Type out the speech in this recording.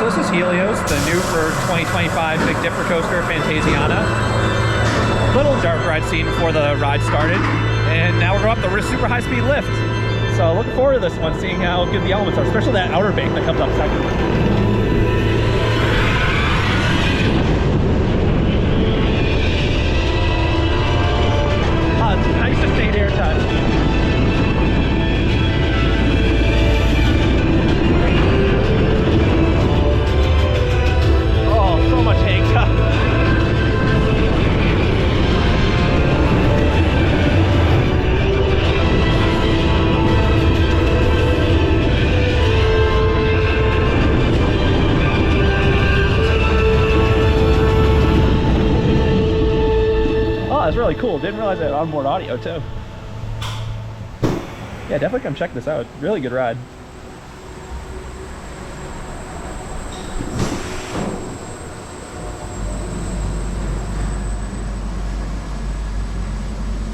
so this is Helios, the new for 2025 Big Dipper coaster, Fantasiana. Little dark ride scene before the ride started, and now we're going up the super high-speed lift. So looking forward to this one, seeing how good the elements are, especially that outer bank that comes up second. It's nice to stay airtime. That's really cool. Didn't realize I had onboard audio too. Yeah, definitely come check this out. Really good ride.